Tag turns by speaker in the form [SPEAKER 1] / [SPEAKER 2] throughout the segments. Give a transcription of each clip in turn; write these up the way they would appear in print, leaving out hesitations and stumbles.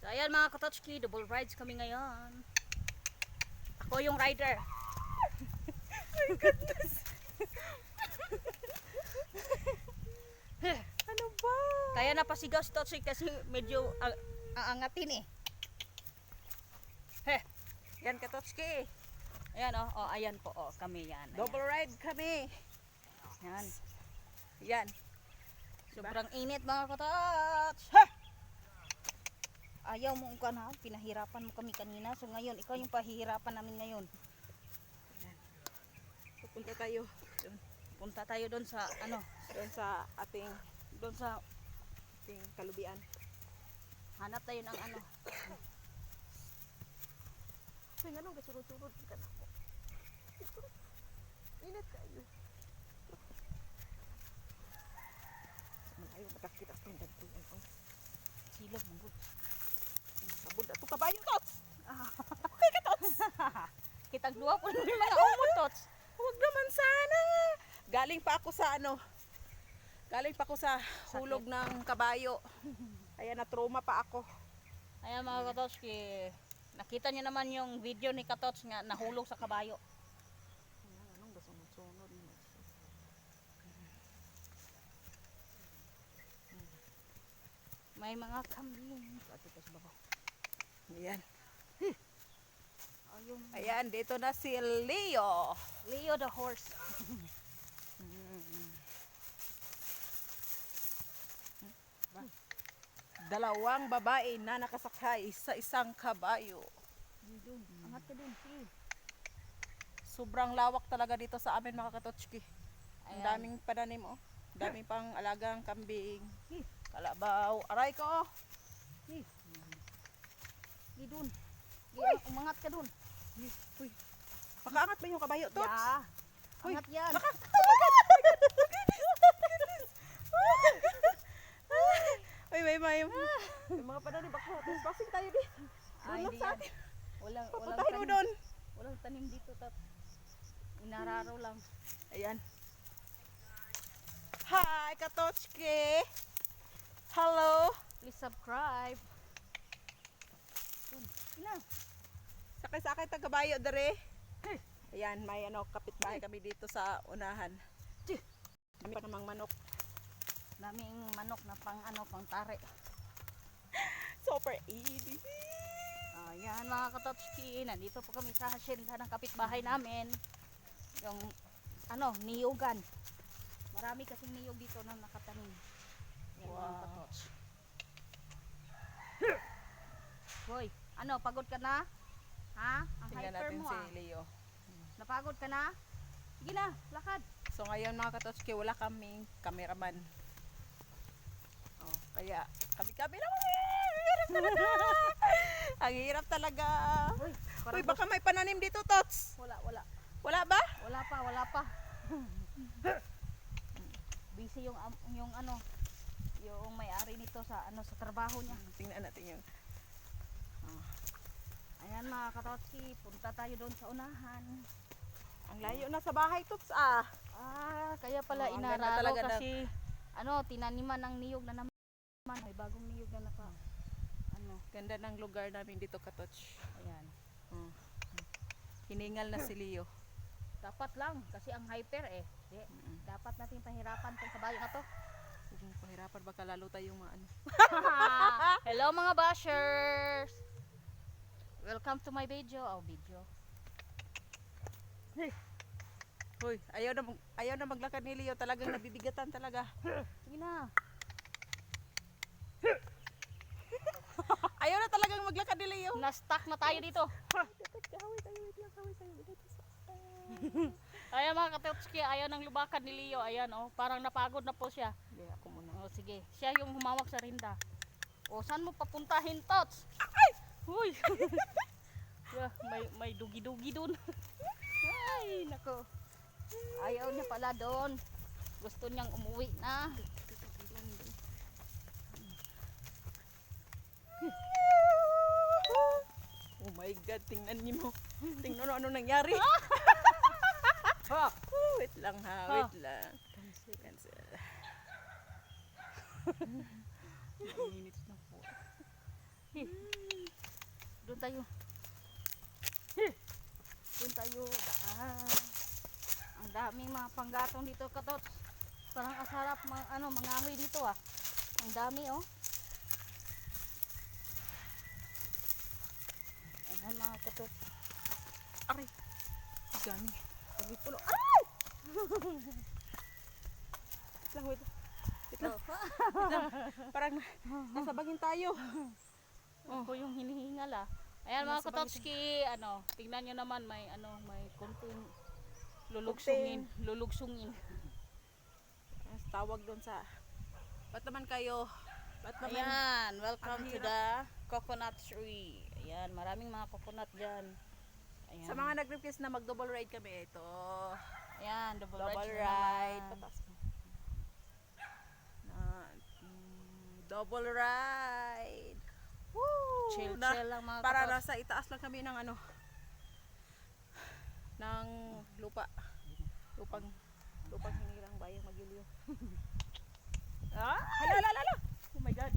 [SPEAKER 1] So ayan mga Katotski, double rides kami ngayon. Ako yung rider.
[SPEAKER 2] My goodness. Ano ba?
[SPEAKER 1] Kaya napasigaw si Totski kasi medyo aangatin eh. Heh.
[SPEAKER 2] Yan Katotski.
[SPEAKER 1] Ayan oh, ayan po oh, kami yan. Ayan.
[SPEAKER 2] Double ride kami.
[SPEAKER 1] Yan.
[SPEAKER 2] Yan.
[SPEAKER 1] Sobrang init mga Katots. Ayaw mo ka na, pinahirapan mo kami kanina. So ngayon, ikaw yung pahihirapan namin ngayon.
[SPEAKER 2] Pupunta tayo.
[SPEAKER 1] Punta tayo doon sa ano,
[SPEAKER 2] Doon sa ating kalubian.
[SPEAKER 1] hanap tayo ng ano.
[SPEAKER 2] Uy, nga nung kasurod-surod ka na ako. Init kayo. Malayo matakit at yung dagtuan.
[SPEAKER 1] Silog mo.
[SPEAKER 2] Sabod na ito kabayo, Tots!
[SPEAKER 1] Okay ka, Tots! Kitag duwa po yung mga umot, Tots.
[SPEAKER 2] Huwag naman sana! Galing pa ako sa Galing pa ako sa hulog ng kabayo. Kaya na-trauma pa ako.
[SPEAKER 1] Ayan mga Katotski, nakita niyo naman yung video ni Katots nga nahulog sa kabayo.
[SPEAKER 2] Anong gasunod-sunod mo?
[SPEAKER 1] May mga kambing. Ate, tas baba.
[SPEAKER 2] Ayan.
[SPEAKER 1] Ayun.
[SPEAKER 2] Ayan, dito na si Leo.
[SPEAKER 1] Leo the horse.
[SPEAKER 2] Dalawang babae na nakasakay sa isang kabayo.
[SPEAKER 1] Dun. Angat ka dun. Sige.
[SPEAKER 2] Sobrang lawak talaga dito sa amin mga Katotski. Ang
[SPEAKER 1] Ayan.
[SPEAKER 2] daming pananim oh. Ang daming pang alagang kambing. Kalabaw. Aray ko oh.
[SPEAKER 1] Di dun. Di, umangat ka dun.
[SPEAKER 2] Uy. Makaangat ba yung kabayo, Tots?
[SPEAKER 1] Yeah.
[SPEAKER 2] Uy.
[SPEAKER 1] Angat yan.
[SPEAKER 2] Uy, may mga pananim ako. Passing tayo di.
[SPEAKER 1] Ay,
[SPEAKER 2] Doon
[SPEAKER 1] di
[SPEAKER 2] sa
[SPEAKER 1] yan.
[SPEAKER 2] atin.
[SPEAKER 1] Walang
[SPEAKER 2] Papuntahin mo
[SPEAKER 1] tanim.
[SPEAKER 2] doon.
[SPEAKER 1] Walang tanim dito, Tat. Inararo lang.
[SPEAKER 2] Ayan. Hi, Katotski. Hello.
[SPEAKER 1] Please subscribe. Ilan?
[SPEAKER 2] Sakay-sakay tag kabayo dere. Ayan, may kapitbahay kami dito sa unahan. Kami pa namang manok.
[SPEAKER 1] Daming manok na pang tare.
[SPEAKER 2] Super easy.
[SPEAKER 1] Ayan mga Katotski, nandito po kami sa hasyenda ng kapitbahay namin. Yung niyugan. Marami kasing niyog dito na nakatanim. Yan mga
[SPEAKER 2] Wow.
[SPEAKER 1] Katots. Hoy, pagod ka na? Ha? Ang
[SPEAKER 2] Tingnan
[SPEAKER 1] hyper
[SPEAKER 2] natin
[SPEAKER 1] mo
[SPEAKER 2] si Leo.
[SPEAKER 1] Napagod ka na? Sige na, lakad.
[SPEAKER 2] So ngayon mga Katotski, wala kaming cameraman. Oh, kaya kami naman. Hirap talaga. Ang hirap talaga. Uy, baka may pananim dito, Tots.
[SPEAKER 1] Wala.
[SPEAKER 2] Wala ba?
[SPEAKER 1] Wala pa. Busy yung may-ari nito sa sa trabaho niya.
[SPEAKER 2] Tingnan natin yung
[SPEAKER 1] Ayan mga Katotski, punta tayo doon sa unahan.
[SPEAKER 2] ang layo na sa bahay, Tots ah.
[SPEAKER 1] Kaya pala
[SPEAKER 2] ang ganda
[SPEAKER 1] inararo
[SPEAKER 2] talaga
[SPEAKER 1] kasi tinaniman ng niyog na naman. May bagong niyog na
[SPEAKER 2] Ganda ng lugar namin dito, Katots.
[SPEAKER 1] ayan.
[SPEAKER 2] Hiningal na si Leo.
[SPEAKER 1] Dapat lang kasi ang hyper dapat natin pahirapan tong kabayo na to.
[SPEAKER 2] Kung pahirapan baka lalo tayong
[SPEAKER 1] Hello mga bashers. Welcome to my video.
[SPEAKER 2] Hoy, ayaw na maglakad ni Leo, talagang nabibigatan talaga.
[SPEAKER 1] Sige na.
[SPEAKER 2] Ayaw na talagang maglakad ni Leo.
[SPEAKER 1] Na-stuck na tayo dito. Ayan mga Katotski, ayaw ng lubakan ni Leo. Ayan parang napagod na po siya.
[SPEAKER 2] Okay, ako muna.
[SPEAKER 1] Sige, siya yung humawak sa rinda. Saan mo papuntahin, Tots? Ay! Huy! may dugi-dugi dun. Ay, nako. Ayaw niya pala doon. Gusto niyang umuwi na.
[SPEAKER 2] Oh my God, tingnan niyo mo. Tingnan mo ano nangyari. Wait lang ha, wait lang. Cancel.
[SPEAKER 1] Minutes na po. doon tayo. Doon tayo. Daan. Ang daming mga panggatong dito, katots. Parang asarap mangahoy dito ah. Ang dami oh. Ayan mga katots.
[SPEAKER 2] Aray. Gani. Sabi pulo. Aray! Wait lang, wait lang. Wait lang. Wait lang. Parang nasa bagin tayo.
[SPEAKER 1] Ako yung hinihingal ah. Ayan mga
[SPEAKER 2] Nasa
[SPEAKER 1] Kototski, tingnan nyo naman may konting lulugsungin.
[SPEAKER 2] Tawag doon sa ba't naman kayo? Ba't naman?
[SPEAKER 1] Ayan, welcome
[SPEAKER 2] Ang
[SPEAKER 1] to
[SPEAKER 2] hirap.
[SPEAKER 1] the coconut tree. Ayan, maraming mga coconut dyan. Ayan.
[SPEAKER 2] Sa mga nag-request na mag-double ride kami, ito.
[SPEAKER 1] Ayan, double
[SPEAKER 2] Double
[SPEAKER 1] ride.
[SPEAKER 2] ride.
[SPEAKER 1] naman.
[SPEAKER 2] Patas mo. Double ride. Woo!
[SPEAKER 1] Chill lang mga
[SPEAKER 2] Para
[SPEAKER 1] katots.
[SPEAKER 2] nasa itaas lang kami ng ng lupang hinirang bayang Magiliw. Hala. Oh my god.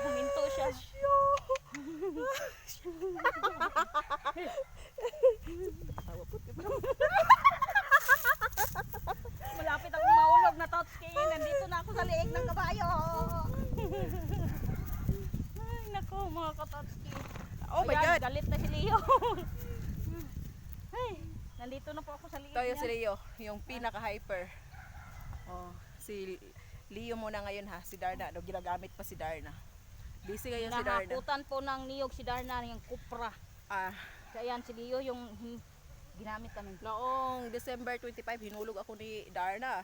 [SPEAKER 1] Huminto siya. Malapit akong maulog na Totski. Nandito na ako sa liig ng kabayo. Ay, nako mga Katotski.
[SPEAKER 2] Oh my
[SPEAKER 1] Ayan,
[SPEAKER 2] god.
[SPEAKER 1] galit na si Leo. Ay, nandito na po ako sa liig
[SPEAKER 2] Tayo
[SPEAKER 1] niya.
[SPEAKER 2] si Leo, yung pinaka-hyper. Oh, si Leo muna ngayon ha, si Darna. Ginagamit pa si Darna. Busy ngayon si Darna.
[SPEAKER 1] Nahaputan po ng niyog si Darna, yung kupra.
[SPEAKER 2] Ah,
[SPEAKER 1] Kaya yan, si Leo yung ginamit kami.
[SPEAKER 2] noong December 25, hinulog ako ni Darna.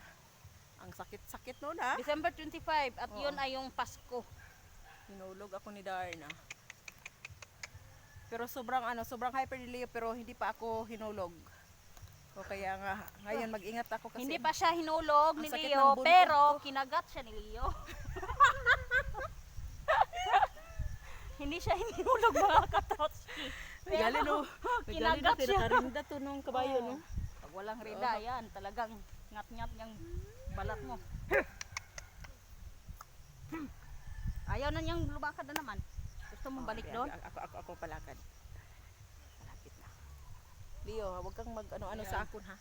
[SPEAKER 2] Ang sakit-sakit noon ha.
[SPEAKER 1] December 25 at
[SPEAKER 2] Oo.
[SPEAKER 1] yun ay yung Pasko.
[SPEAKER 2] Hinulog ako ni Darna. Pero sobrang hyper ni Leo pero hindi pa ako hinulog. O kaya nga, ngayon mag-ingat ako kasi
[SPEAKER 1] Hindi pa siya hinulog
[SPEAKER 2] ang
[SPEAKER 1] ni
[SPEAKER 2] sakit
[SPEAKER 1] Leo,
[SPEAKER 2] ng buntot
[SPEAKER 1] pero
[SPEAKER 2] ko.
[SPEAKER 1] kinagat siya ni Leo. Hindi siya hinulog mga Katotski.
[SPEAKER 2] Galing no.
[SPEAKER 1] kinagat siya.
[SPEAKER 2] Nakarinda to nung kabayo no.
[SPEAKER 1] Pag walang rida, yan, talagang ngat-ngat yung balat mo. Ayaw na niyang lumakad na naman. Gusto mong balik
[SPEAKER 2] Okay,
[SPEAKER 1] doon?
[SPEAKER 2] Ako palakad. Malapit na. Leo, huwag kang mag-ano-ano
[SPEAKER 1] Ayan.
[SPEAKER 2] sa akon ha.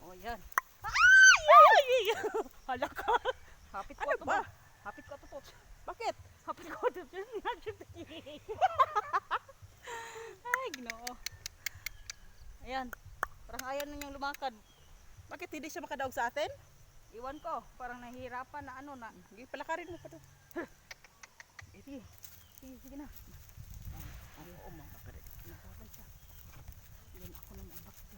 [SPEAKER 1] Oh, yan. Ay! Hala ka. Hapit ko
[SPEAKER 2] Ano
[SPEAKER 1] ito
[SPEAKER 2] ba?
[SPEAKER 1] Hapit ko ito.
[SPEAKER 2] Bakit?
[SPEAKER 1] Hapit ko ito. Ay, ginoo. Ayan. Parang ayaw na niyang lumakad.
[SPEAKER 2] Bakit hindi siya makadaog sa atin?
[SPEAKER 1] Iwan ko. Parang nahihirapan na ano na.
[SPEAKER 2] Sige, palakarin mo pa doon.
[SPEAKER 1] Sige. Sige na.
[SPEAKER 2] Oo, makakarin.
[SPEAKER 1] Nagbaban siya. Yan ako na magbakto.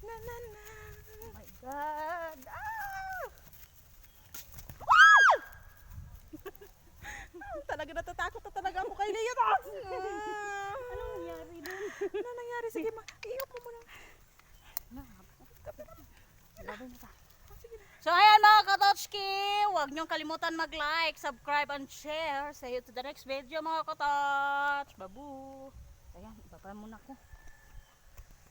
[SPEAKER 2] Na na na.
[SPEAKER 1] Oh my God.
[SPEAKER 2] Talaga natatakot na talaga ako kay Leo.
[SPEAKER 1] Anong nangyari doon?
[SPEAKER 2] Ano nangyari? Sige, iop mo muna.
[SPEAKER 1] Laban na ta. So ayan mga Katotski, huwag niyong kalimutan mag-like, subscribe, and share. See you to the next video mga Katots. Babu. Ayan, ibaba muna ko.